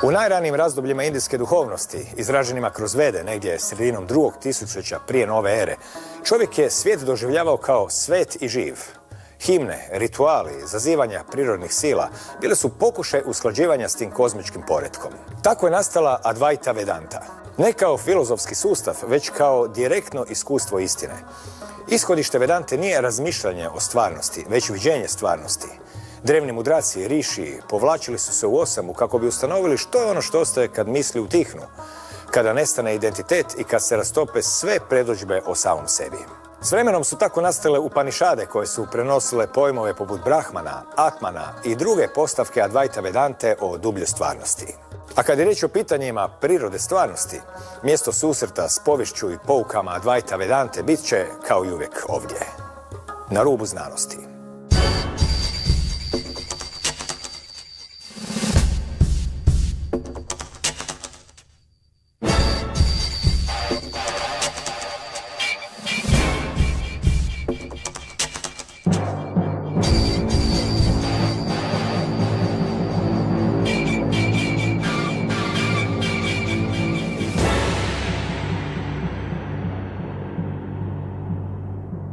U najranijim razdobljima indijske duhovnosti, izraženima kroz Vede, negdje sredinom 2. tisućljeća prije nove ere, čovjek je svijet doživljavao kao svet i živ. Himne, rituali, zazivanja prirodnih sila bile su pokušaj usklađivanja s tim kozmičkim poretkom. Tako je nastala Advaita Vedanta. Ne kao filozofski sustav, već kao direktno iskustvo istine. Ishodište Vedante nije razmišljanje o stvarnosti, već viđenje stvarnosti. Drevni mudraci i riši povlačili su se u osamu kako bi ustanovili što je ono što ostaje kad misli utihnu, kada nestane identitet i kad se rastope sve predodžbe o samom sebi. S vremenom su tako nastale Upanišade koje su prenosile pojmove poput Brahmana, Atmana i druge postavke Advaita Vedante o dubljoj stvarnosti. A kad je riječ o pitanjima prirode stvarnosti, mjesto susreta s povješću i poukama Advaita Vedante bit će, kao i uvijek, ovdje, na rubu znanosti.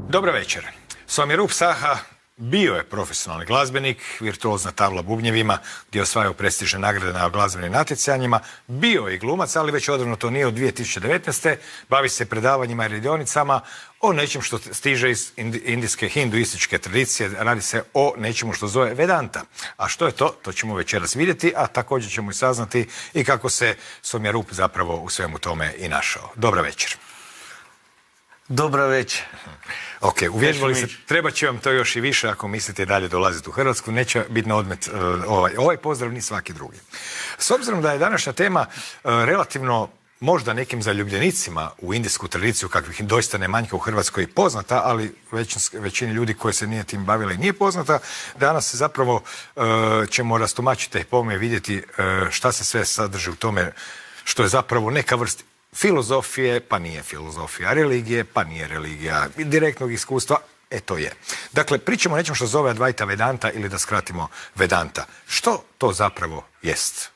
Dobro večer. Somirup Saha bio je profesionalni glazbenik, virtuozna tabla bubnjevima, gdje je osvajao prestižne nagrade na glazbenim natjecanjima. Bio je i glumac, ali već odavno to nije od 2019. Bavi se predavanjima i radionicama o nečem što stiže iz indijske hinduističke tradicije. Radi se o nečemu što zove Vedanta. A što je to? To ćemo večeras vidjeti, a također ćemo i saznati i kako se Somirup zapravo u svemu tome i našao. Dobro večer. Dobro večer. Ok, uvježbali se, treba će vam to još i više ako mislite dalje dolaziti u Hrvatsku, neće biti na odmet ovaj pozdrav ni svaki drugi. S obzirom da je današnja tema relativno možda nekim zaljubljenicima u indijsku tradiciju, kakvih doista ne manjka u Hrvatskoj, poznata, ali većini ljudi koji se nije tim bavili nije poznata, danas zapravo ćemo rastumačiti pojmove i vidjeti šta se sve sadrži u tome što je zapravo neka vrsta filozofije, pa nije filozofija, religije, pa nije religija, direktnog iskustva, to je. Dakle, pričamo o nečem što zove Advaita Vedanta ili da skratimo Vedanta. Što to zapravo jest?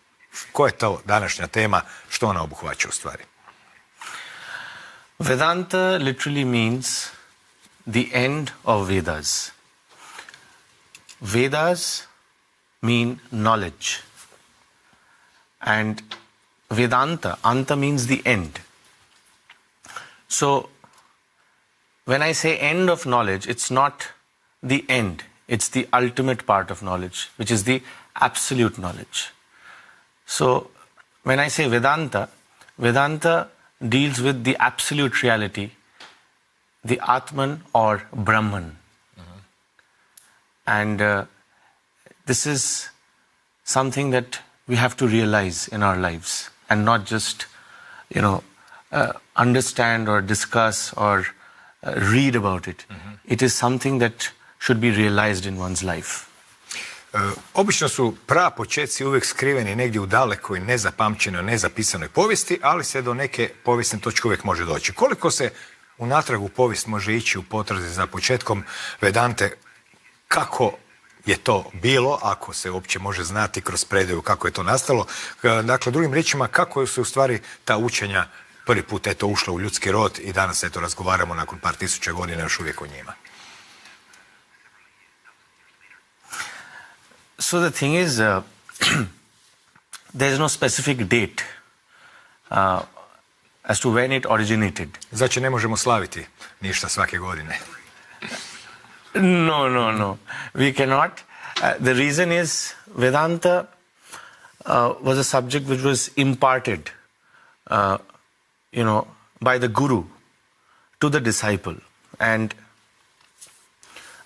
Koja je to današnja tema? Što ona obuhvaća u stvari? Vedanta literally means the end of Vedas. Vedas mean knowledge. And Vedanta, anta means the end. So, when I say end of knowledge, it's not the end. It's the ultimate part of knowledge, which is the absolute knowledge. So, when I say Vedanta, Vedanta deals with the absolute reality, the Atman or Brahman. Mm-hmm. And this is something that we have to realize in our lives. And not just, understand or discuss or read about it. Mm-hmm. It is something that should be realized in one's life. Obično su prapočeci uvijek skriveni negdje u dalekoj, nezapamćenoj, nezapisanoj povijesti, ali se do neke povijesne točke uvijek može doći. Koliko se unatrag u povijest može ići u potrazi za početkom Vedante, kako je to bilo, ako se uopće može znati kroz predaju kako je to nastalo. Dakle, drugim riječima, kako su u stvari ta učenja prvi put ušla u ljudski rod i danas razgovaramo nakon par tisuća godina još uvijek o njima. So the thing is, there is no specific date as to when it originated. Znači ne možemo slaviti ništa svake godine. No. We cannot. The reason is Vedanta was a subject which was imparted, by the Guru to the disciple. And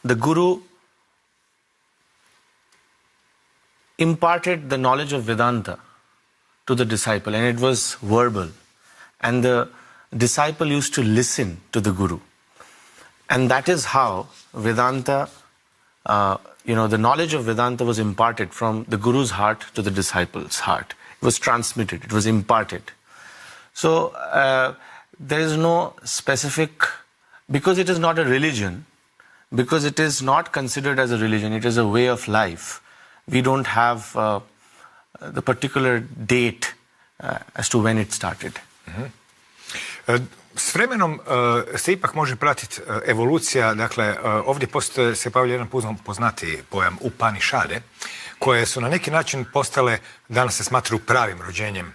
the Guru imparted the knowledge of Vedanta to the disciple, and it was verbal. And the disciple used to listen to the Guru. And that is how Vedanta, the knowledge of Vedanta was imparted from the Guru's heart to the disciple's heart. It was transmitted, it was imparted. So there is no specific, because it is not a religion, because it is not considered as a religion, it is a way of life. We don't have the particular date as to when it started. S vremenom se ipak može pratiti evolucija, dakle ovdje se pojavlja jedan poznati pojam Upanišade, koje su na neki način postale, danas se smatraju pravim rođenjem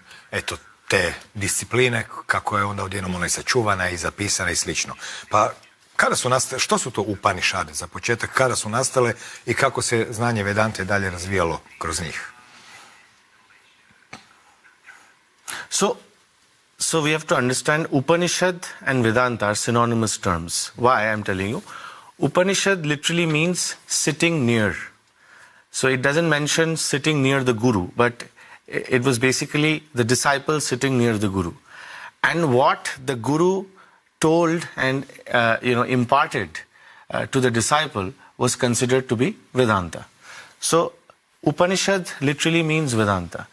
te discipline, kako je onda odjednom ona i sačuvana i zapisana i slično. Pa kada su nastale, što su to Upanišade za početak, kada su nastale i kako se znanje Vedante dalje razvijalo kroz njih? So we have to understand Upanishad and Vedanta are synonymous terms. Why I'm telling you? Upanishad literally means sitting near. So it doesn't mention sitting near the Guru, but it was basically the disciple sitting near the Guru. And what the Guru told and imparted to the disciple was considered to be Vedanta. So Upanishad literally means Vedanta.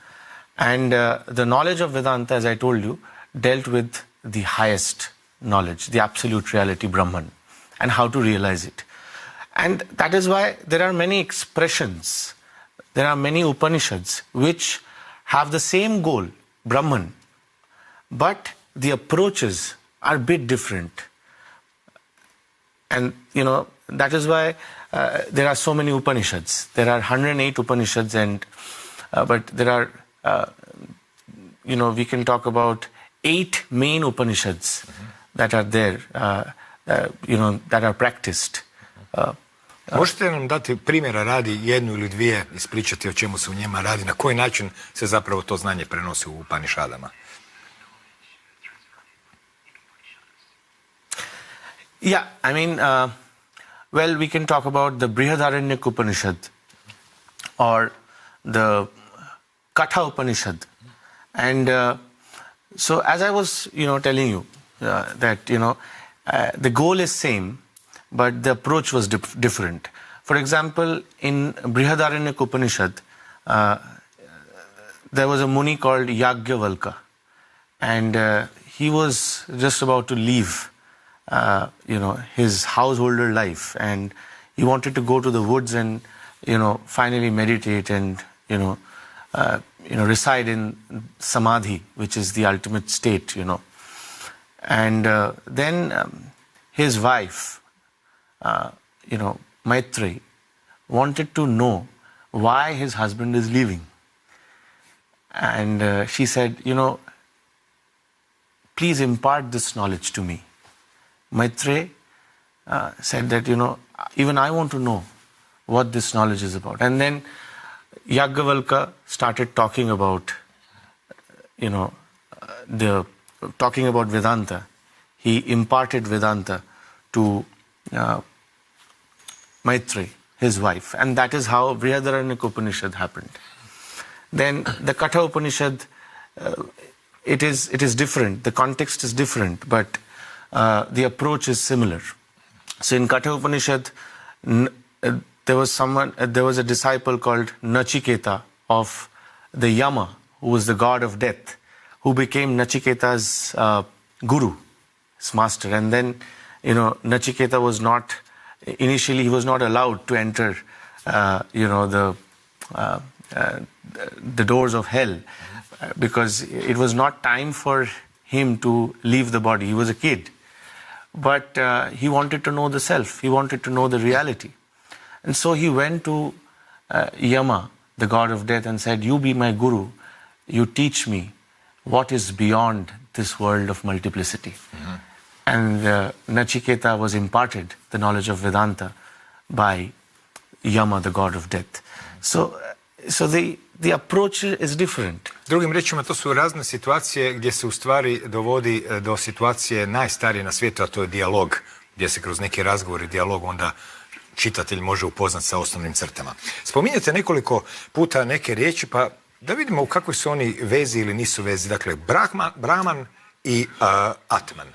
And the knowledge of Vedanta, as I told you, dealt with the highest knowledge, the absolute reality, Brahman, and how to realize it. And that is why there are many expressions, there are many Upanishads which have the same goal, Brahman, but the approaches are a bit different. And, that is why there are so many Upanishads. There are 108 Upanishads, but there are, we can talk about 8 main Upanishads that are there, that are practiced. Možete nam dati primjera radi, jednu ili dvije, ispričati o čemu se u njima radi, na koji način se zapravo to znanje prenosi u Upanishadama? Yeah, I mean, we can talk about the Brihadaranyaka Upanishad or the Katha Upanishad. And so as I was, telling you that, the goal is same, but the approach was different. For example, in Brihadaranyaka Upanishad, there was a Muni called Yagyavalka, and he was just about to leave, his householder life, and he wanted to go to the woods and, finally meditate and, reside in samadhi, which is the ultimate state, And then his wife, Maitreyi, wanted to know why his husband is leaving. And she said, please impart this knowledge to me. Maitreyi said that, even I want to know what this knowledge is about. And then Yagyavalka started talking about, talking about Vedanta. He imparted Vedanta to Maitreyi, his wife. And that is how Brihadaranyaka Upanishad happened. Then the Katha Upanishad, it is different. The context is different, but the approach is similar. So in Katha Upanishad, there was a disciple called Nachiketa of the Yama, who was the god of death, who became Nachiketa's guru, his master. And then, Nachiketa was initially he was not allowed to enter, the doors of hell, because it was not time for him to leave the body. He was a kid. But he wanted to know the self. He wanted to know the reality. And so he went to Yama, the god of death, and said, you be my guru. You teach me what is beyond this world of multiplicity. Mm-hmm. And Nachiketa was imparted the knowledge of Vedanta by Yama, the god of death. So the approach is different. Drugim riječima, to su razne situacije gdje se u stvari dovodi do situacije najstarije na svijetu, a to je dijalog, gdje se kroz neki razgovor i dijalog onda čitatelj može upoznati sa osnovnim crtama. Spominjate nekoliko puta neke riječi, pa da vidimo u kakvoj su oni vezi ili nisu vezi. Dakle, Brahman i Atman.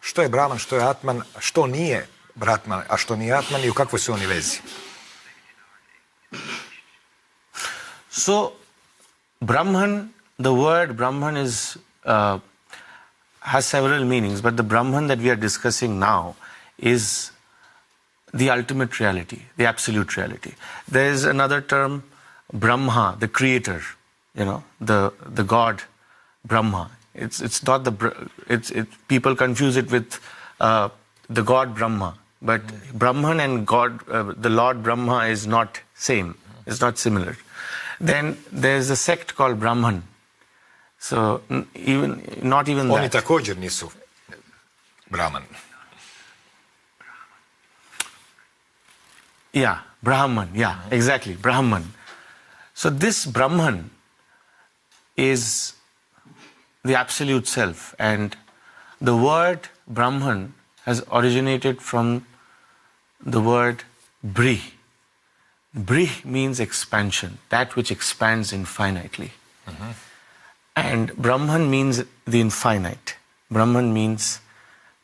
Što je Brahman, što je Atman, što nije Brahman, a što nije Atman i u kakvoj su oni vezi? So, Brahman, the word Brahman has several meanings, but the Brahman that we are discussing now is the ultimate reality, the absolute reality. There is another term, Brahma, the creator, the God Brahma. It's not people confuse it with the God Brahma, but Brahman and God, the Lord Brahma is not same. It's not similar. Then there's a sect called Brahman. So not even Oni that. također nisu Brahman. Yeah, Brahman. Yeah, exactly, Brahman. So this Brahman is the absolute self, and the word Brahman has originated from the word Bri. Bri means expansion, that which expands infinitely. And Brahman means the infinite. Brahman means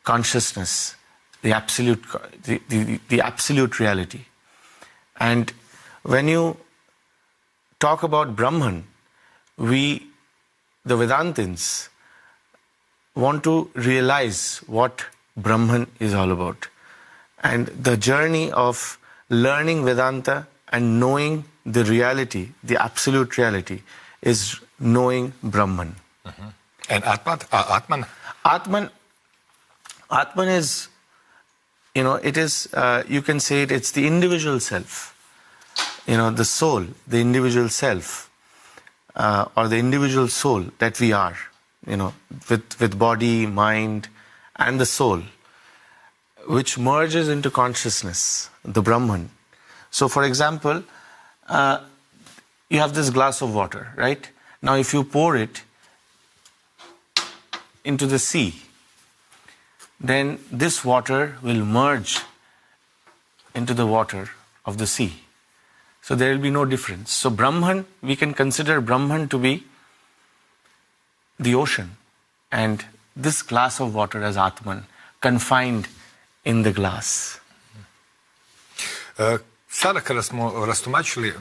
consciousness, the absolute, the absolute reality. And when you talk about Brahman, the Vedantins, want to realize what Brahman is all about. And the journey of learning Vedanta and knowing the reality, the absolute reality, is knowing Brahman. And Atman? Atman is, it is, you can say it's the individual self. The soul, the individual self, or the individual soul that we are, with body, mind, and the soul, which merges into consciousness, the Brahman. So, for example, you have this glass of water, right? Now, if you pour it into the sea, then this water will merge into the water of the sea. So there will be no difference. So Brahman, we can consider Brahman to be the ocean, and this glass of water as Atman, confined in the glass. Sada kada smo rastumačili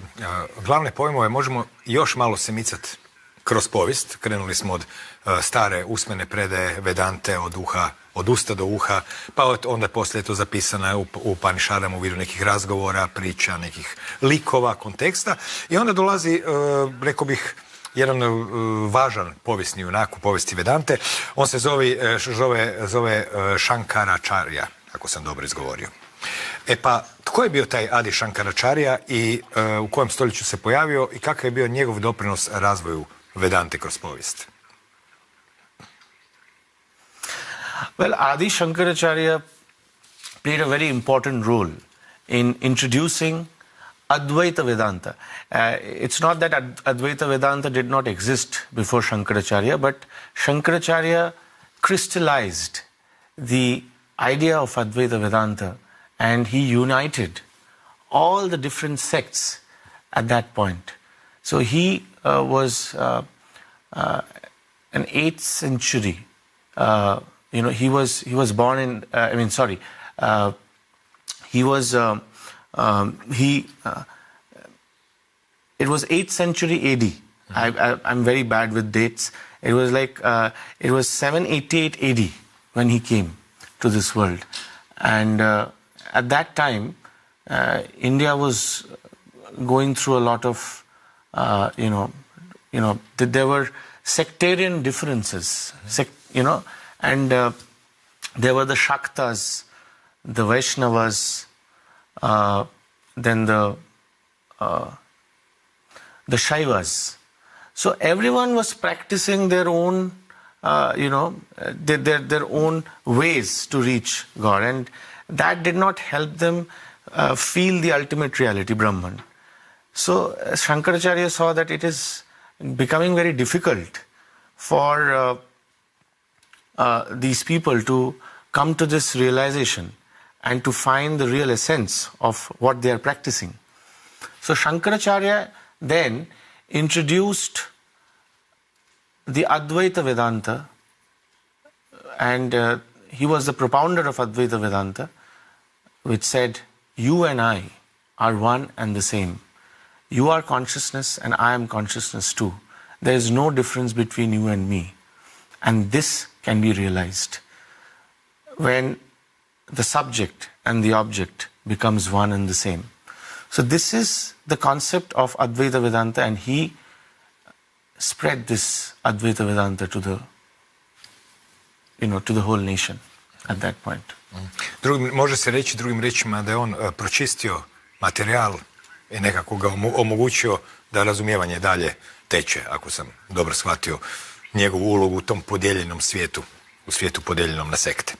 glavne pojmove, možemo još malo se micati kroz povijest. Krenuli smo od stare usmene predaje Vedante, od usta do uha, pa onda poslije je to zapisano u Panišadama u vidu nekih razgovora, priča, nekih likova, konteksta. I onda dolazi, rekao bih, jedan važan povijesni junak u povijesti Vedante. On se zove Shankaracharya, ako sam dobro izgovorio. Pa, tko je bio taj Adi Shankaracharya i u kojem stoljeću se pojavio i kakav je bio njegov doprinos razvoju Vedante kroz povijest? Well, Adi Shankaracharya played a very important role in introducing Advaita Vedanta. It's not that Advaita Vedanta did not exist before Shankaracharya, but Shankaracharya crystallized the idea of Advaita Vedanta, and he united all the different sects at that point. So he was an 8th century. He was born in. It was 8th century AD. I'm very bad with dates. It was it was 788 AD when he came to this world, and at that time, India was going through a lot of, there were sectarian differences, and there were the Shaktas, the Vaishnavas, then the Shaivas. So everyone was practicing their own, their own ways to reach God, and that did not help them feel the ultimate reality, Brahman. So Shankaracharya saw that it is becoming very difficult for these people to come to this realization and to find the real essence of what they are practicing. So Shankaracharya then introduced the Advaita Vedanta, and he was the propounder of Advaita Vedanta, which said, you and I are one and the same. You are consciousness and I am consciousness too. There is no difference between you and me. And this can be realized when the subject and the object becomes one and the same. So this is the concept of Advaita Vedanta, and he spread this Advaita Vedanta to the whole nation at that point. Može se reći drugim riječima da je on pročistio materijal i nekako ga omogućio da razumijevanje dalje teče, ako sam dobro shvatio njegovu ulogu u tom podijeljenom svijetu, u svijetu podijeljenom na sekte.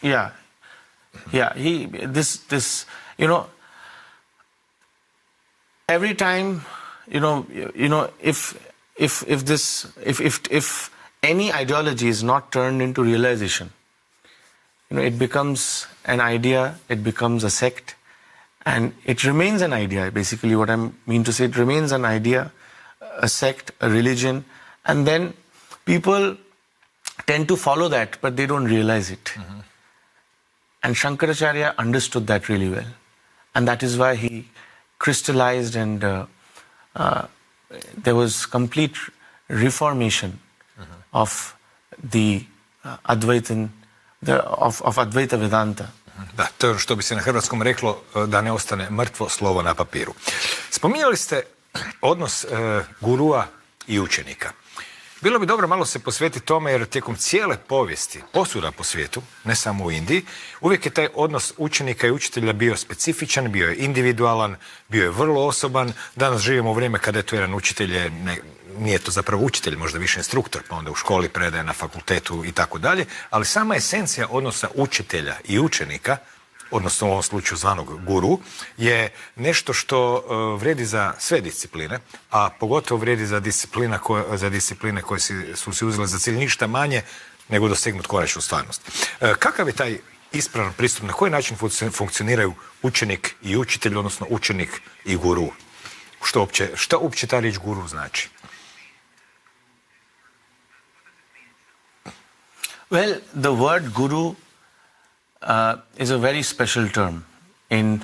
Yeah. This, every time, if any ideology is not turned into realization, it becomes an idea, it becomes a sect, and it remains an idea. Basically, what I mean to say, it remains an idea, a sect, a religion, and then people tend to follow that, but they don't realize it. Mm-hmm. And Shankaracharya understood that really well. And that is why he crystallized, and there was complete reformation of the Advaita Vedanta. Da, to je što bi se na hrvatskom reklo da ne ostane mrtvo slovo na papiru. Spominjali ste odnos gurua i učenika. Bilo bi dobro malo se posvetiti tome, jer tijekom cijele povijesti, posuda po svijetu, ne samo u Indiji, uvijek je taj odnos učenika i učitelja bio specifičan, bio je individualan, bio je vrlo osoban. Danas živimo u vrijeme kada je to jedan učitelj, nije to zapravo učitelj, možda više instruktor, pa onda u školi predaje, na fakultetu i tako dalje, ali sama esencija odnosa učitelja i učenika, odnosno u ovom slučaju zvanog guru, je nešto što vrijedi za sve discipline, a pogotovo vrijedi za discipline koje su si uzele za cilj ništa manje nego dosegnuti konačnu stvarnost. Kakav je taj ispravan pristup, na koji način funkcioniraju učenik i učitelj, odnosno učenik i guru? Šta uopće ta riječ guru znači? Well, the word guru is a very special term in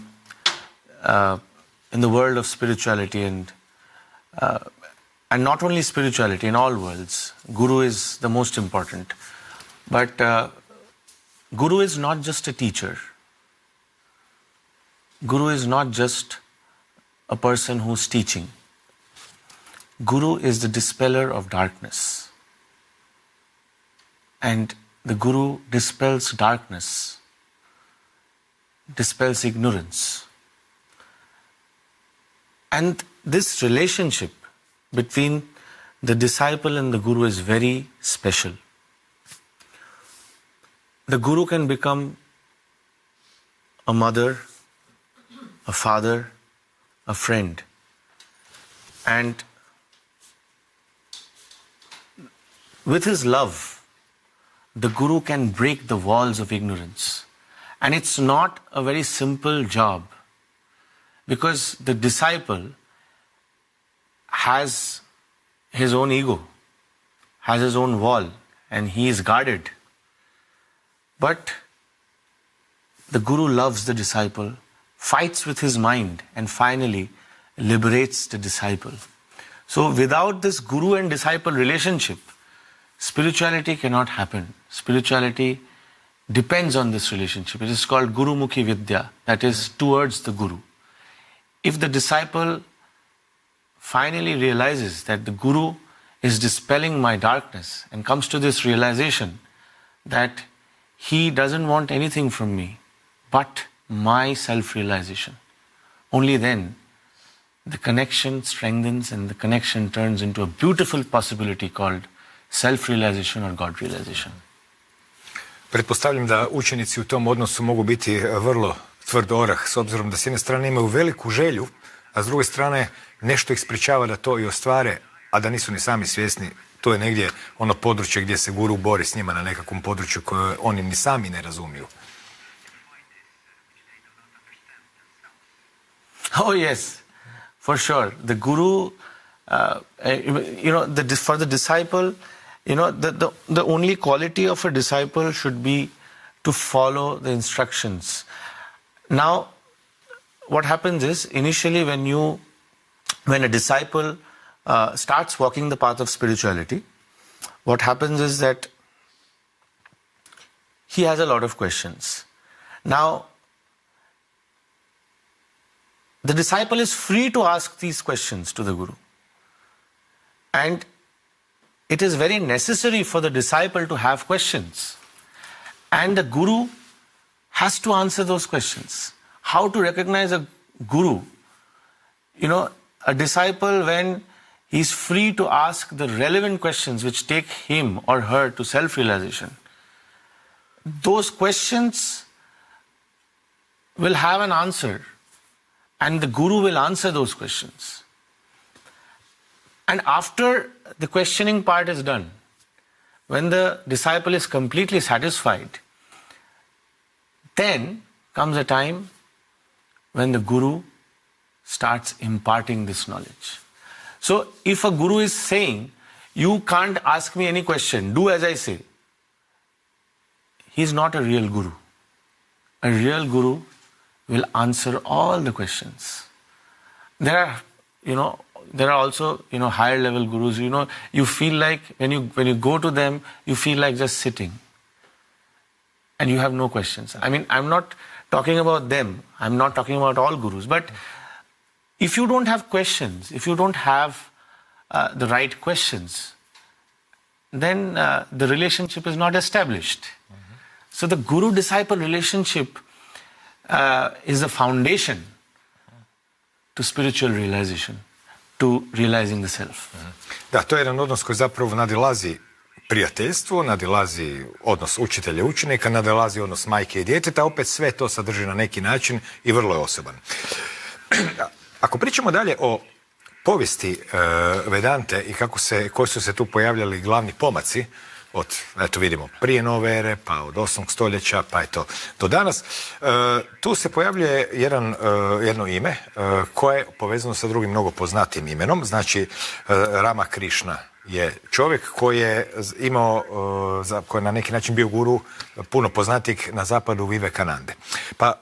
the world of spirituality, and not only spirituality, in all worlds. Guru is the most important. But Guru is not just a teacher. Guru is not just a person who's teaching. Guru is the dispeller of darkness. And the Guru dispels darkness, dispels ignorance. And this relationship between the disciple and the Guru is very special. The Guru can become a mother, a father, a friend. And with his love, the Guru can break the walls of ignorance. And it's not a very simple job, because the disciple has his own ego, has his own wall, and he is guarded. But the Guru loves the disciple, fights with his mind, and finally liberates the disciple. So without this Guru and disciple relationship, spirituality cannot happen. Spirituality depends on this relationship. It is called Guru Mukhi Vidya, that is towards the Guru. If the disciple finally realizes that the Guru is dispelling my darkness and comes to this realization that he doesn't want anything from me but my self-realization, only then the connection strengthens and the connection turns into a beautiful possibility called self-realization or God realization. Pretpostavljam da učenici u tom odnosu mogu biti vrlo tvrd orah, s obzirom da s jedne strane imaju veliku želju, a s druge strane nešto ih sprečava da to i ostvare, a da nisu ni sami svjesni. To je negdje ono područje gdje se Guru bori s njima na nekakvom području koje oni ni sami ne razumiju. Oh yes, for sure. The Guru, for the disciple, the only quality of a disciple should be to follow the instructions. Now, what happens is, initially when a disciple starts walking the path of spirituality, what happens is that he has a lot of questions. Now, the disciple is free to ask these questions to the Guru. And it is very necessary for the disciple to have questions. And the guru has to answer those questions. How to recognize a guru? A disciple, when he's free to ask the relevant questions which take him or her to self-realization, those questions will have an answer, and the guru will answer those questions. And after the questioning part is done, when the disciple is completely satisfied, then comes a time when the guru starts imparting this knowledge. So if a guru is saying, you can't ask me any question, do as I say, he's not a real guru. A real guru will answer all the questions. There are also, higher level gurus, you feel like when you go to them, you feel like just sitting. And you have no questions. I mean, I'm not talking about them. I'm not talking about all gurus. But if you don't have questions, if you don't have the right questions, then the relationship is not established. Mm-hmm. So the guru-disciple relationship is the foundation to spiritual realization, to realizing the self. Mm-hmm. Da, to je jedan odnos koji zapravo nadilazi prijateljstvo, nadilazi odnos učitelja i učenika, nadilazi odnos majke i djeteta, opet sve to sadrži na neki način i vrlo je osoban. Ako pričamo dalje o povijesti Vedante i koji su se tu pojavljali glavni pomaci od, eto vidimo, prije nove ere, pa od 8. stoljeća, pa eto do danas, tu se pojavljuje jedno ime koje je povezano sa drugim mnogo poznatim imenom, znači Ramakrishna je čovjek koji je imao, koji je na neki način bio guru puno poznatijeg na zapadu Vivekanande. Pa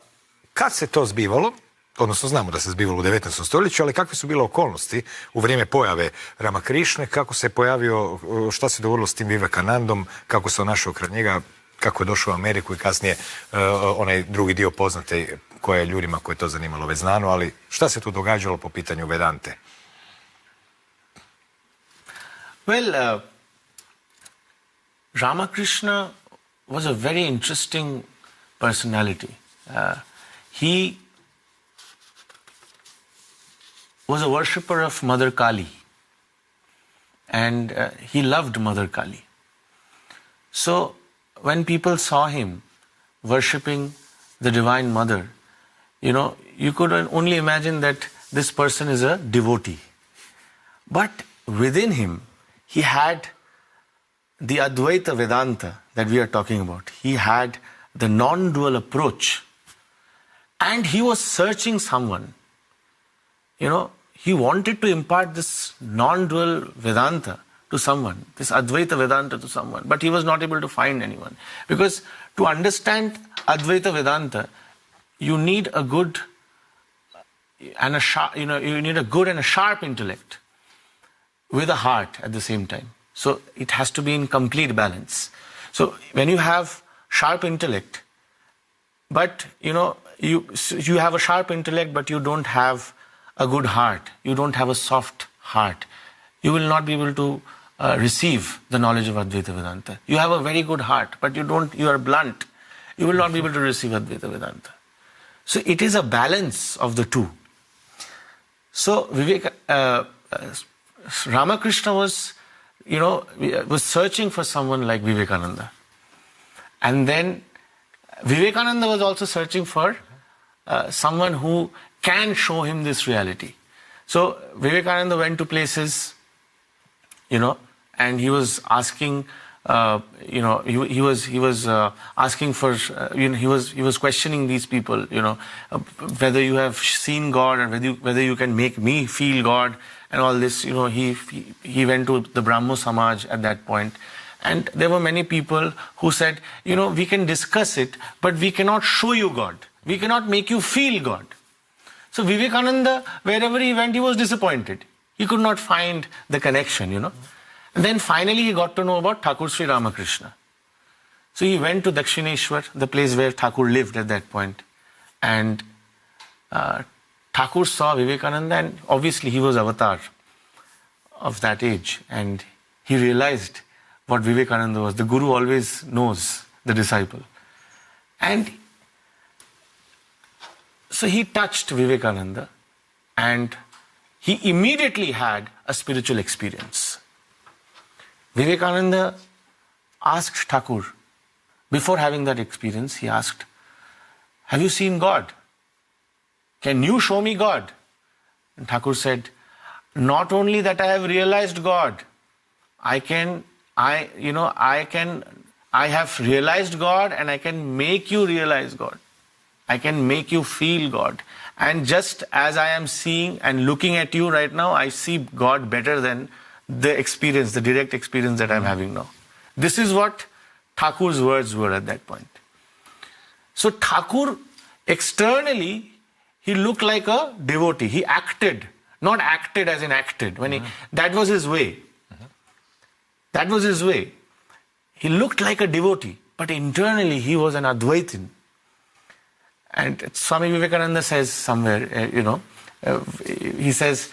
kad se to zbivalo, odnosno znamo da se zbivalo u 19. stoljeću, ali kakve su bile okolnosti u vrijeme pojave Ramakrišne, kako se pojavio, šta se dogodilo s tim Vivekanandom, kako se on našao kraj njega, kako je došao u Ameriku i kasnije onaj drugi dio poznate koje je ljudima koje je to zanimalo već znano, ali šta se tu događalo po pitanju Vedante? Well, Ramakrishna was a very interesting personality. He was a worshipper of Mother Kali, and he loved Mother Kali. So when people saw him worshipping the Divine Mother, you could only imagine that this person is a devotee. But within him, he had the Advaita Vedanta that we are talking about. He had the non-dual approach. And he was searching someone. He wanted to impart this non-dual Vedanta to someone, this Advaita Vedanta to someone, but he was not able to find anyone. Because to understand Advaita Vedanta, you need a good and a sharp, you need a good and a sharp intellect with a heart at the same time. So it has to be in complete balance. So when you have sharp intellect, but you have a sharp intellect, but you don't have a good heart, you don't have a soft heart, you will not be able to receive the knowledge of Advaita Vedanta. You have a very good heart, but you are blunt, you will not be able to receive Advaita Vedanta. So it is a balance of the two. So Ramakrishna was searching for someone like Vivekananda. And then Vivekananda was also searching for someone who can show him this reality. So Vivekananda went to places, and he was asking, he was asking for, he was questioning these people, whether you have seen God or whether you can make me feel God and all this. He went to the Brahmo Samaj at that point. And there were many people who said, we can discuss it, but we cannot show you God. We cannot make you feel God. So Vivekananda, wherever he went, he was disappointed. He could not find the connection, And then finally he got to know about Thakur Sri Ramakrishna. So he went to Dakshineshwar, the place where Thakur lived at that point. And Thakur saw Vivekananda, and obviously he was avatar of that age, and he realized what Vivekananda was. The Guru always knows the disciple. And so he touched Vivekananda, and he immediately had a spiritual experience. Vivekananda asked Thakur, before having that experience, he asked, "Have you seen God? Can you show me God?" And Thakur said, "Not only that I have realized God, I have realized God, and I can make you realize God. I can make you feel God. And just as I am seeing and looking at you right now, I see God better than the experience, the direct experience that I'm having now." This is what Thakur's words were at that point. So Thakur, externally, he looked like a devotee. He acted, not acted as in acted. That was his way. That was his way. He looked like a devotee, but internally he was an Advaitin. And Swami Vivekananda says somewhere, he says,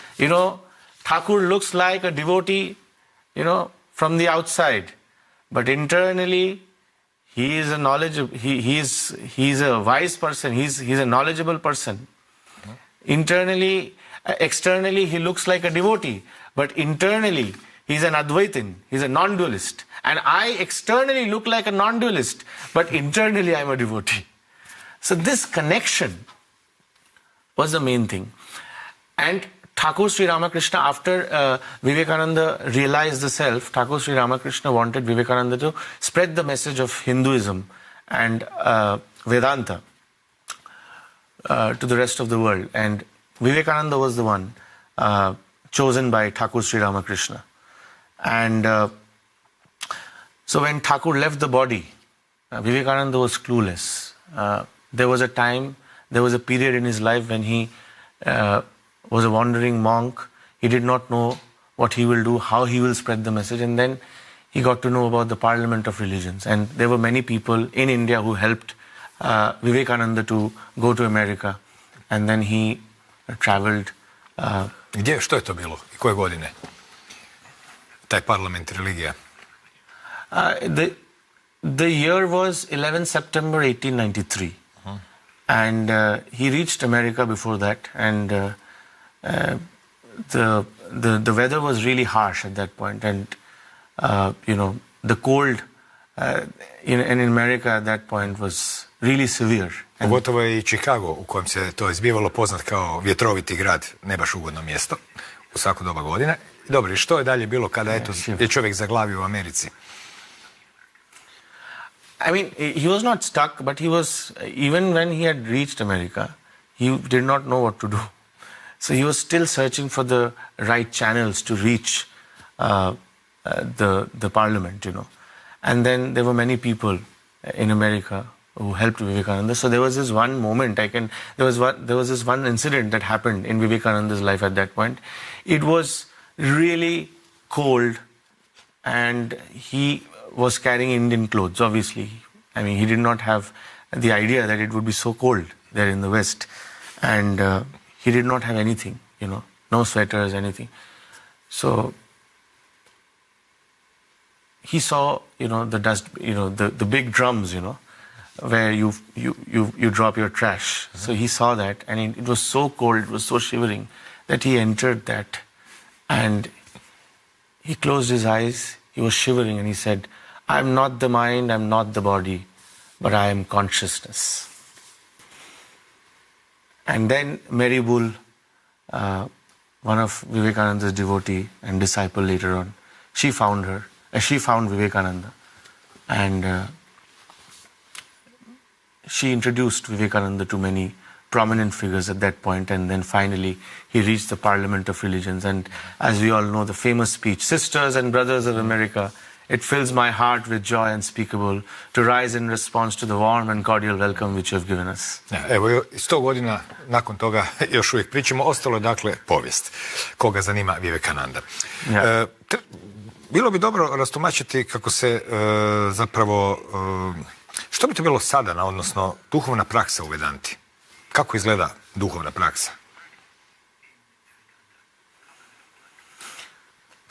Thakur looks like a devotee, from the outside, but internally he is a knowledgeable, he's a wise person, he's a knowledgeable person. Externally he looks like a devotee, but internally he's an Advaitin, he's a non-dualist. And I externally look like a non-dualist, but internally I'm a devotee. So this connection was the main thing. And Thakur Sri Ramakrishna, after Vivekananda realized the self, Thakur Sri Ramakrishna wanted Vivekananda to spread the message of Hinduism and Vedanta to the rest of the world. And Vivekananda was the one chosen by Thakur Sri Ramakrishna. And so when Thakur left the body, Vivekananda was clueless. There was a period in his life when he was a wandering monk. He did not know what he will do, how he will spread the message. And then he got to know about the Parliament of Religions. And there were many people in India who helped Vivekananda to go to America. And then he traveled. Što je to bilo? I koje godine? Taj parlament religija? The year was 11 September 1893. And he reached America before that, and the weather was really harsh at that point, and the cold in America at that point was really severe. Pogotovo je i Chicago, u kojem se to izbivalo, poznat kao vjetroviti grad, ne baš ugodno mjesto u svako doba godine. Dobro, i što je dalje bilo kada je čovjek zaglavio u Americi? I mean, he was not stuck, but he was, even when he had reached America, he did not know what to do. So he was still searching for the right channels to reach the parliament, And then there were many people in America who helped Vivekananda. So there was this one moment, there was this one incident that happened in Vivekananda's life at that point. It was really cold, and he was carrying Indian clothes, obviously. I mean, he did not have the idea that it would be so cold there in the West. And he did not have anything, no sweaters, anything. So he saw, the dust, the big drums, where you drop your trash. So he saw that, and it was so cold, it was so shivering, that he entered that. And he closed his eyes, he was shivering, and he said, "I'm not the mind, I'm not the body, but I am consciousness." And then Mary Bull, one of Vivekananda's devotee and disciple later on, she found Vivekananda, and she introduced Vivekananda to many prominent figures at that point, and then finally he reached the Parliament of Religions. And as we all know, the famous speech, "Sisters and brothers of America, it fills my heart with joy unspeakable to rise in response to the warm and cordial welcome which you have given us." Evo, 100 godina nakon toga još uvijek pričamo. Ostalo je, dakle, povijest. Koga zanima Vivekananda. Ja. Bilo bi dobro rastumačiti kako se zapravo... Što bi to bilo sadana, odnosno duhovna praksa u Vedanti? Kako izgleda duhovna praksa?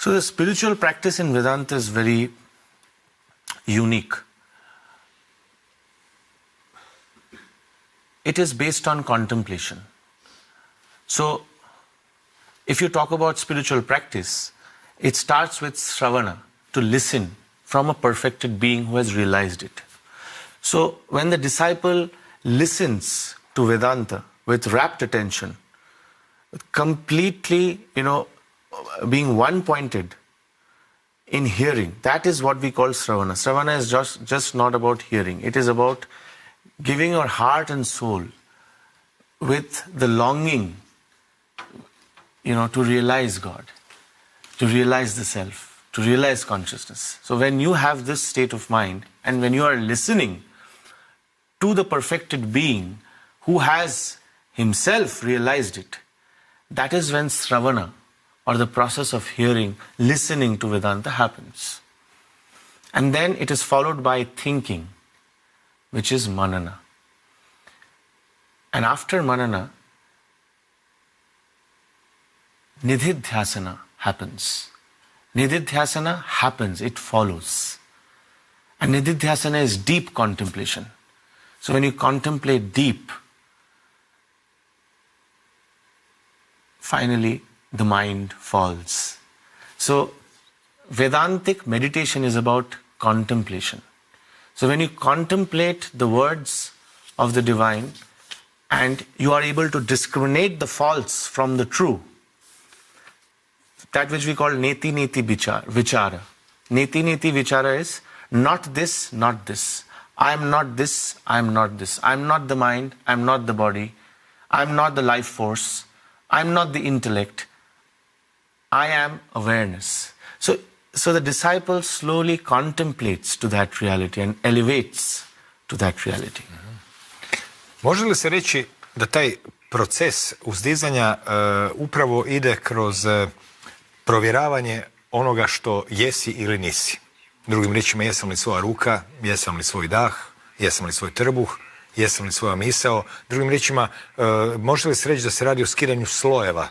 So the spiritual practice in Vedanta is very unique. It is based on contemplation. So if you talk about spiritual practice, it starts with Sravana, to listen from a perfected being who has realized it. So when the disciple listens to Vedanta with rapt attention, completely, being one-pointed in hearing, that is what we call Sravana. Sravana is just not about hearing. It is about giving your heart and soul with the longing, to realize God, to realize the self, to realize consciousness. So when you have this state of mind, and when you are listening to the perfected being who has himself realized it, that is when Sravana, or the process of hearing, listening to Vedanta happens. And then it is followed by thinking, which is manana. And after manana, nididhyasana happens. Nididhyasana happens, it follows. And nididhyasana is deep contemplation. So when you contemplate deep, finally the mind falls. So Vedantic meditation is about contemplation. So when you contemplate the words of the divine and you are able to discriminate the false from the true, that which we call neti neti vichara. Neti neti vichara is not this, not this. I am not this, I am not this. I am not the mind, I am not the body. I am not the life force. I am not the intellect. I am awareness. So the disciple slowly contemplates to that reality and elevates to that reality. Može li se reći da taj proces uzdizanja upravo ide kroz provjeravanje onoga što jesi ili nisi? Drugim riječima, jesam li svoja ruka, jesam li svoj dah, jesam li svoj trbuh, jesam li svoja misao? Drugim riječima, može li se reći da se radi o skidanju slojeva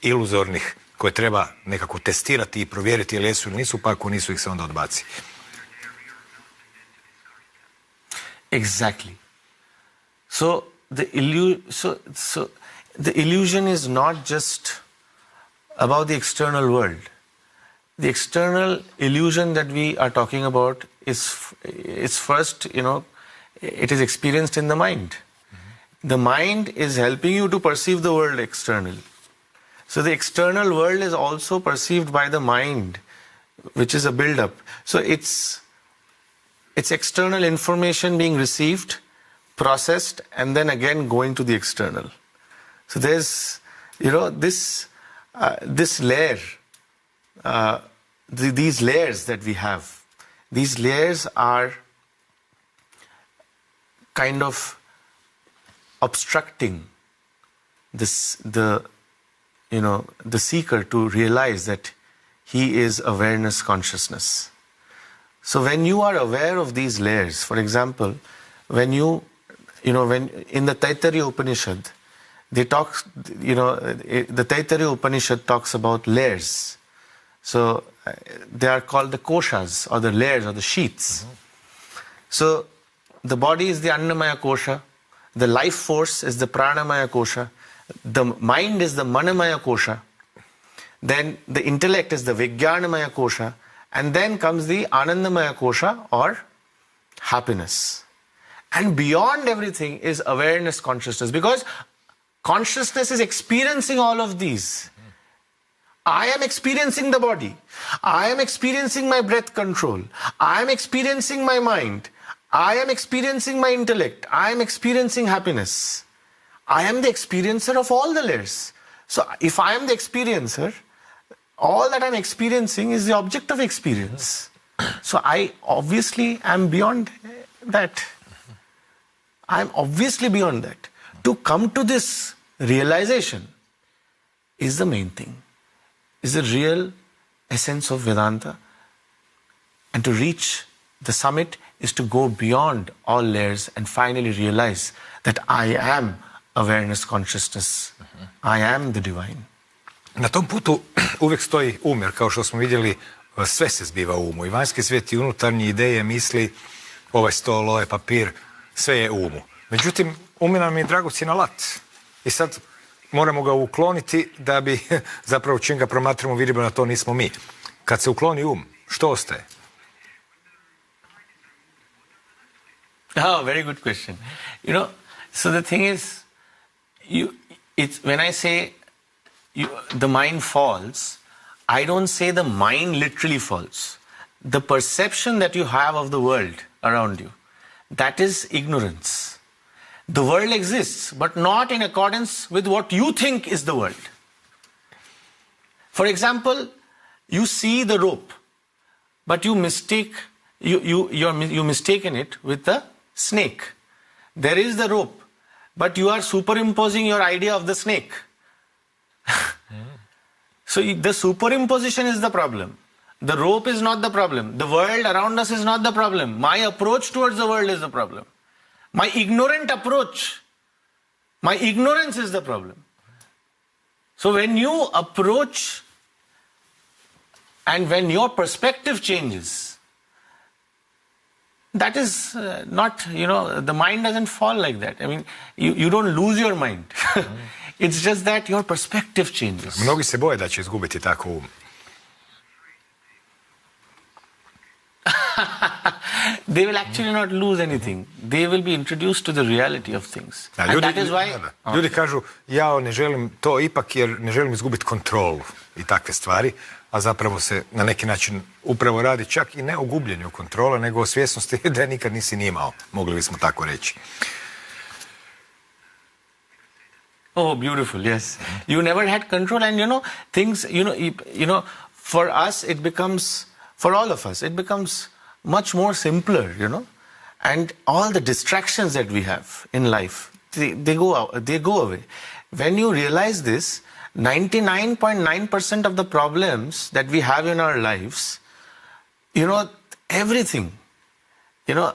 iluzornih koje treba nekako testirati i provjeriti ili jesu ili nisu, pa ako nisu ih se onda odbaci? Exactly. So the illusion is not just about the external world. The external illusion that we are talking about is first, it is experienced in the mind. Mm-hmm. The mind is helping you to perceive the world externally. So the external world is also perceived by the mind, which is a build-up. So it's external information being received, processed, and then again going to the external. So there's, this layer, these layers that we have, these layers are kind of obstructing the seeker to realize that he is awareness consciousness. So when you are aware of these layers, for example, when in the Taittiriya Upanishad, the Taittiriya Upanishad talks about layers. So they are called the koshas, or the layers, or the sheaths. Mm-hmm. So the body is the Annamaya kosha, the life force is the Pranamaya kosha, the mind is the Manamaya kosha, then the intellect is the Vijnanamaya kosha, and then comes the Anandamaya kosha, or happiness. And beyond everything is awareness consciousness, because consciousness is experiencing all of these. I am experiencing the body. I am experiencing my breath control. I am experiencing my mind. I am experiencing my intellect. I am experiencing happiness. I am the experiencer of all the layers. So if I am the experiencer, all that I am experiencing is the object of experience. So I obviously am beyond that. I am obviously beyond that. To come to this realization is the main thing, is the real essence of Vedanta. And to reach the summit is to go beyond all layers and finally realize that I am awareness consciousness. I am the divine. Na tom putu uvijek stoji um, jer kao što smo vidjeli, sve se zbiva u umu. I vanjski svijet i unutarnji, ideje, misli, ovaj stol, ovaj papir, sve je u umu. Međutim, um nam je dragocjen alat. I sad moramo ga ukloniti da bi, zapravo čim ga promatramo, vidimo da to nismo mi. Kad se ukloni što ostaje? Oh, very good question. So the thing is, when I say the mind falls, I don't say the mind literally falls. The perception that you have of the world around you, that is ignorance. The world exists, but not in accordance with what you think is the world. For example, you see the rope, but you mistaken it with the snake. There is the rope, but you are superimposing your idea of the snake. So the superimposition is the problem. The rope is not the problem. The world around us is not the problem. My approach towards the world is the problem. My ignorant approach, my ignorance is the problem. So when you approach and when your perspective changes, that is not, the mind doesn't fall like that. I mean, you don't lose your mind. It's just that your perspective changes. Mnogi se boje da će izgubiti tako um. They will actually not lose anything. They will be introduced to the reality of things. And that is why... Ljudi kažu, ja ne želim to ipak jer ne želim izgubiti kontrolu i takve stvari, a zapravo se na neki način upravo radi čak i ne o gubljenju kontrole, nego o svjesnosti da je nikad nisi ni imao, mogli bismo tako reći. Oh, beautiful, yes. You never had control and things, for us it becomes, for all of us, it becomes much more simpler, and all the distractions that we have in life, they go away. When you realize this, 99.9% of the problems that we have in our lives, everything,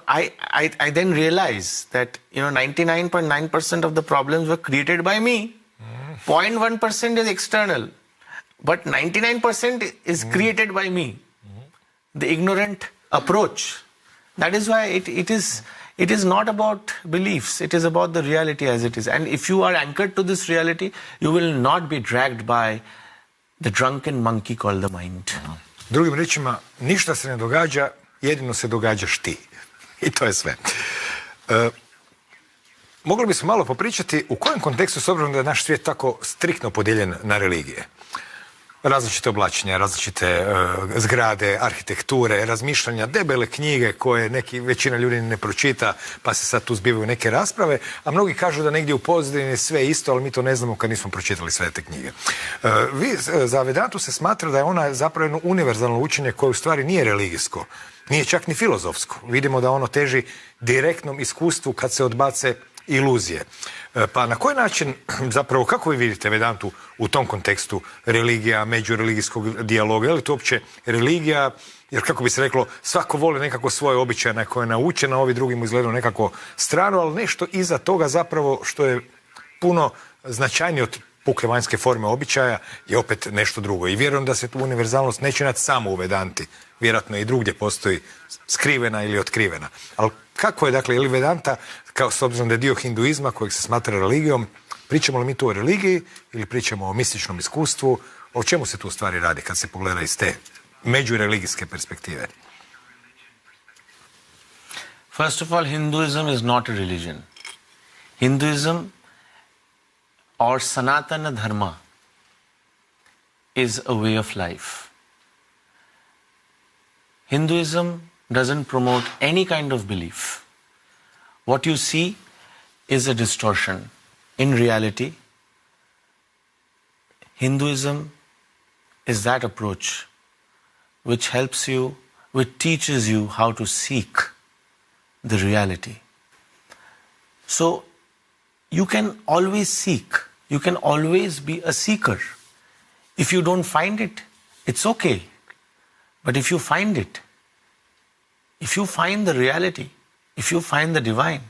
I then realize that, 99.9% of the problems were created by me. 0.1% is external, but 99% is created by me. The ignorant approach. That is why it is not about beliefs. It is about the reality as it is. And if you are anchored to this reality, you will not be dragged by the drunken monkey called the mind. Drugim riječima, ništa se ne događa, jedino se događaš ti. I to je sve. Mogli bismo malo popričati u kojem kontekstu, s obzirom da je naš svijet tako striktno podijeljen na religije. Različite oblačenja, različite zgrade, arhitekture, razmišljanja, debele knjige koje većina ljudi ne pročita, pa se sad tu zbivaju neke rasprave, a mnogi kažu da negdje u pozadini je sve isto, ali mi to ne znamo kad nismo pročitali sve te knjige. Za Vedantu se smatra da je ona zapravo jedno univerzalno učenje koje u stvari nije religijsko, nije čak ni filozofsko. Vidimo da ono teži direktnom iskustvu kad se odbace iluzije. Pa na koji način, zapravo, kako vi vidite Vedantu u tom kontekstu religija, međureligijskog dijaloga? Je li to uopće religija? Jer kako bi se reklo, svako voli nekako svoje običaje na koje je naučen, a ovi drugi mu izgledaju nekako strano, ali nešto iza toga zapravo što je puno značajnije od puke vanjske forme običaja je opet nešto drugo. I vjerujem da se tu univerzalnost neće naći samo u Vedanti. Vjerojatno i drugdje postoji skrivena ili otkrivena. Ali kako je, dakle, ili Vedanta, kao s obzirom da je dio hinduizma kojeg se smatra religijom, pričamo li mi tu o religiji ili pričamo o mističnom iskustvu? O čemu se tu stvari radi kad se pogleda iz te međureligijske perspektive? First of all, Hinduism is not a religion. Hinduism or Sanatana Dharma is a way of life. Hinduism doesn't promote any kind of belief. What you see is a distortion. In reality, Hinduism is that approach which helps you, which teaches you how to seek the reality. So you can always seek. You can always be a seeker. If you don't find it, it's okay. But if you find it, if you find the reality, if you find the divine,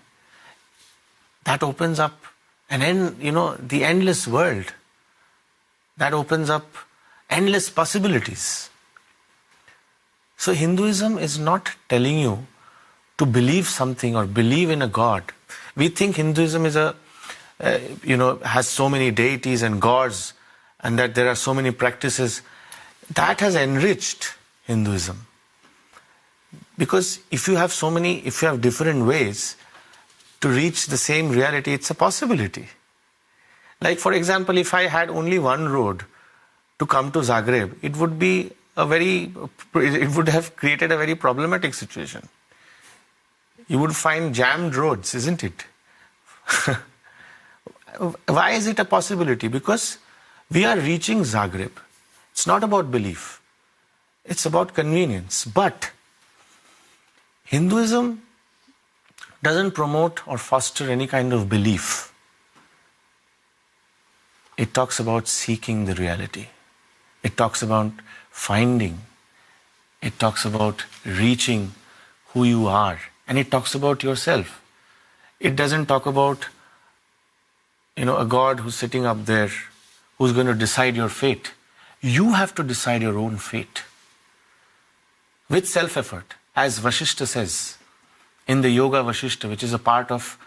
that opens up the endless world. That opens up endless possibilities. So Hinduism is not telling you to believe something or believe in a god. We think Hinduism is has so many deities and gods, and that there are so many practices. That has enriched Hinduism. Because if you have different ways to reach the same reality, it's a possibility. Like, for example, if I had only one road to come to Zagreb, it would have created a very problematic situation. You would find jammed roads, isn't it? Why is it a possibility? Because we are reaching Zagreb. It's not about belief. It's about convenience. But Hinduism doesn't promote or foster any kind of belief. It talks about seeking the reality. It talks about finding. It talks about reaching who you are. And it talks about yourself. It doesn't talk about, a God who's sitting up there, who's going to decide your fate. You have to decide your own fate. With self-effort, as Vashishta says, in the Yoga Vashishta, which is a part of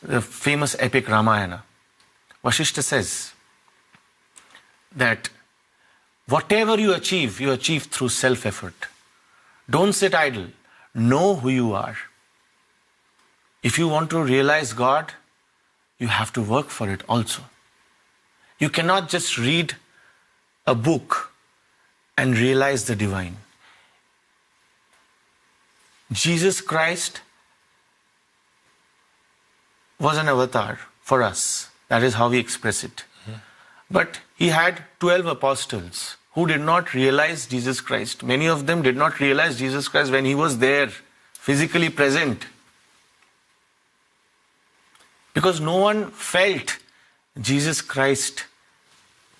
the famous epic Ramayana. Vashishta says that whatever you achieve through self-effort. Don't sit idle. Know who you are. If you want to realize God, you have to work for it also. You cannot just read a book and realize the divine. Jesus Christ was an avatar for us. That is how we express it. But he had 12 apostles who did not realize Jesus Christ. Many of them did not realize Jesus Christ when he was there, physically present. Because no one felt Jesus Christ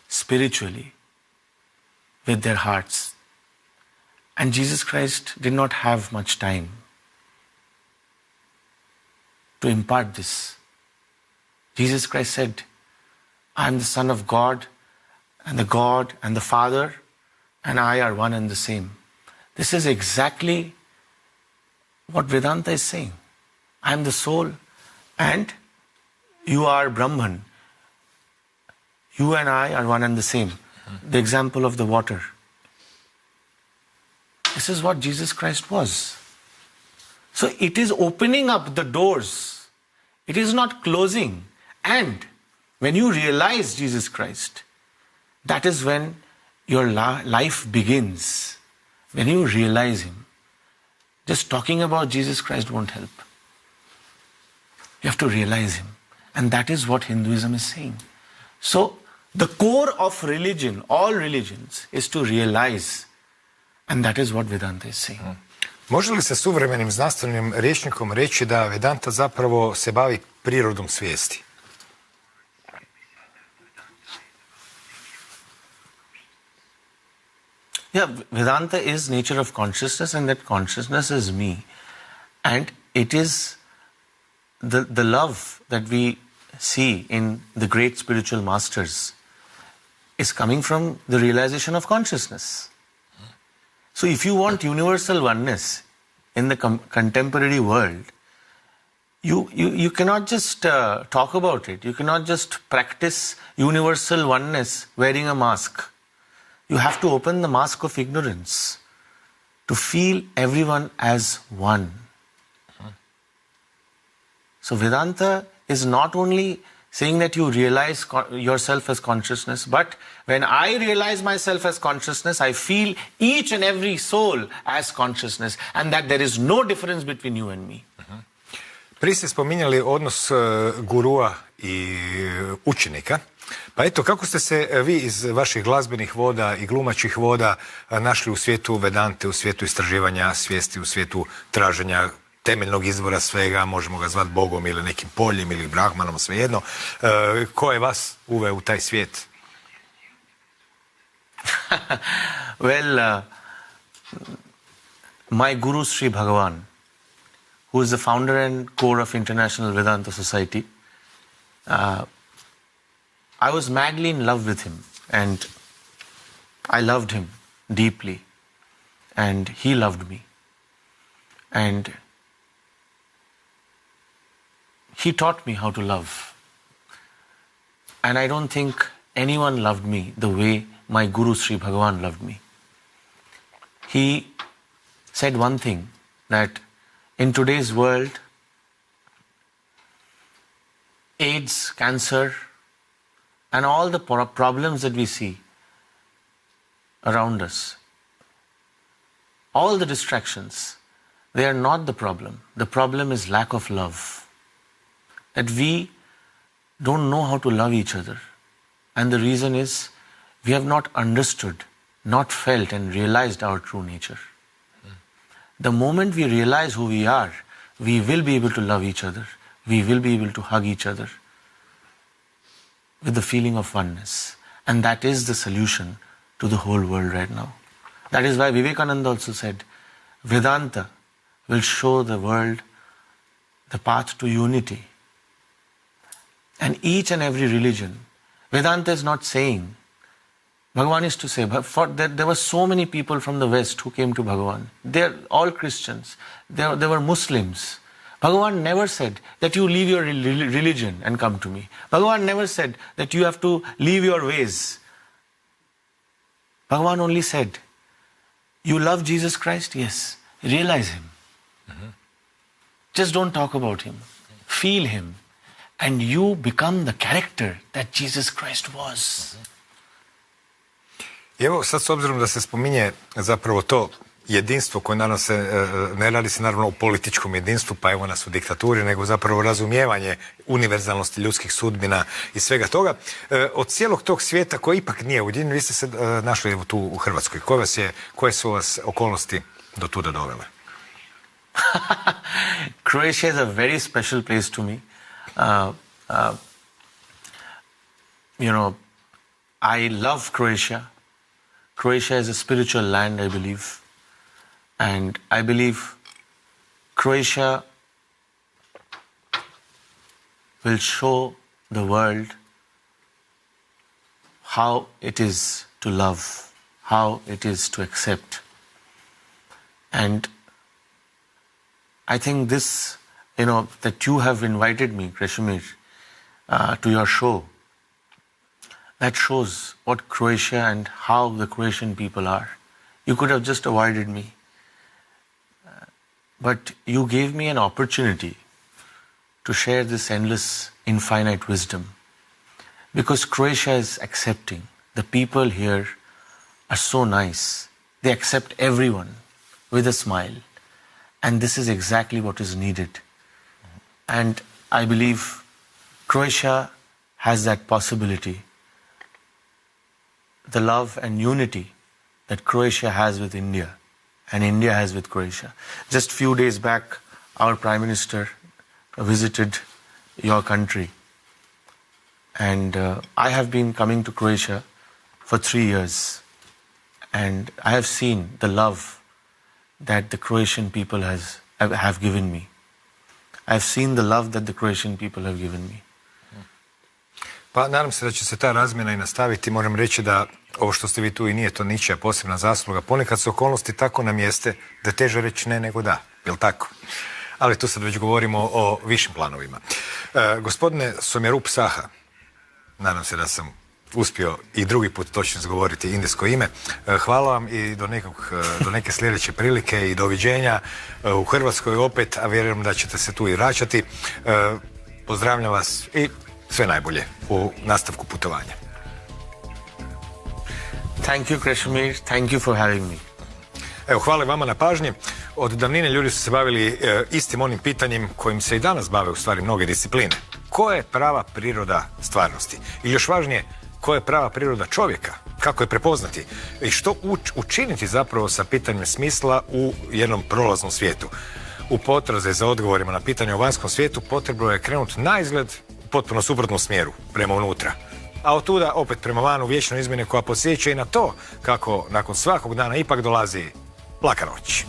spiritually with their hearts. And Jesus Christ did not have much time to impart this. Jesus Christ said, I am the Son of God, and the Father and I are one and the same. This is exactly what Vedanta is saying. I am the soul and you are Brahman. You and I are one and the same. The example of the water. This is what Jesus Christ was. So it is opening up the doors. It is not closing. And when you realize Jesus Christ, that is when your life begins. When you realize him. Just talking about Jesus Christ won't help. You have to realize him. And that is what Hinduism is saying. So the core of religion, all religions, is to realize. And that is what Vedanta is saying. Može li se suvremenim znanstvenim rječnikom reći da Vedanta zapravo se bavi prirodom svijesti? Yeah, Vedanta is nature of consciousness, and that consciousness is me. And it is the love that we see in the great spiritual masters is coming from the realization of consciousness. So if you want universal oneness in the contemporary world, you cannot just talk about it. You cannot just practice universal oneness wearing a mask. You have to open the mask of ignorance to feel everyone as one. So Vedanta is not only saying that you realize yourself as consciousness, but when I realize myself as consciousness, I feel each and every soul as consciousness, and that there is no difference between you and me. Prije ste spominjali odnos gurua i učenika. Pa eto, kako ste se vi iz vaših glazbenih voda i glumačih voda našli u svijetu Vedante, u svijetu istraživanja svijesti, u svijetu traženja temeljnog izvora svega, možemo ga zvati Bogom ili nekim poljem ili Brahmanom, svejedno. Ko je vas uveo u taj svijet? Well, my guru Sri Bhagavan, who is the founder and core of International Vedanta Society, I was madly in love with him, and I loved him deeply, and he loved me. And he taught me how to love. And I don't think anyone loved me the way my Guru Sri Bhagavan loved me. He said one thing, that in today's world, AIDS, cancer, and all the problems that we see around us, all the distractions, they are not the problem. The problem is lack of love. That we don't know how to love each other. And the reason is we have not understood, not felt and realized our true nature. The moment we realize who we are, we will be able to love each other. We will be able to hug each other with the feeling of oneness. And that is the solution to the whole world right now. That is why Vivekananda also said, Vedanta will show the world the path to unity. And each and every religion, Vedanta is not saying, Bhagavan is to say, there were so many people from the West who came to Bhagavan. They're all Christians. They were Muslims. Bhagavan never said that you leave your religion and come to me. Bhagavan never said that you have to leave your ways. Bhagavan only said, you love Jesus Christ? Yes. Realize him. Just don't talk about him. Feel him. And you become the character that Jesus Christ was. I evo sad s obzirom da se spominje zapravo to jedinstvo koje naravno se, ne radi se naravno o političkom jedinstvu, pa evo nas u diktaturi, nego zapravo razumijevanje univerzalnosti ljudskih sudbina i svega toga. Od cijelog tog svijeta koji ipak nije ujedinjen, vi ste se našli evo tu u Hrvatskoj. Koje su vas okolnosti do tuda dovele? Croatia is a very special place to me. I love Croatia. Croatia is a spiritual land, I believe. And I believe Croatia will show the world how it is to love, how it is to accept. And I think this, that you have invited me, Krešimir, to your show, that shows what Croatia and how the Croatian people are. You could have just avoided me. But you gave me an opportunity to share this endless, infinite wisdom. Because Croatia is accepting. The people here are so nice. They accept everyone with a smile. And this is exactly what is needed. And I believe Croatia has that possibility. The love and unity that Croatia has with India and India has with Croatia. Just few days back, our Prime Minister visited your country. And I have been coming to Croatia for 3 years. And I have seen the love that the Croatian people have given me. I have seen the love that the Croatian people have given me. Pa nadam se da će se ta razmjena i nastaviti. Moram reći da ovo što ste vi tu i nije to ničija posebna zasluga. Ponekad su okolnosti tako namjeste da je teže reći ne nego da. Jel' tako? Ali tu sad već govorimo o višim planovima. Gospodine Somyarup Saha, nadam se da sam uspio i drugi put točno izgovoriti indijsko ime. Hvala vam i do neke sljedeće prilike i doviđenja u Hrvatskoj opet, a vjerujem da ćete se tu i vraćati. Pozdravljam vas i sve najbolje u nastavku putovanja. Thank you, Krešimir. Thank you for having me. Evo, hvala vama na pažnji. Od davnine ljudi su se bavili istim onim pitanjem kojim se i danas bave u stvari mnoge discipline. Koja je prava priroda stvarnosti? Ili još važnije, koja je prava priroda čovjeka? Kako je prepoznati? I što učiniti zapravo sa pitanjem smisla u jednom prolaznom svijetu? U potrazi za odgovorima na pitanje o vanjskom svijetu potrebno je krenuti na izgled u potpuno suprotnom smjeru, prema unutra. A od tuda opet prema vanu vječne izmjene koja podsjeća i na to kako nakon svakog dana ipak dolazi laka noć.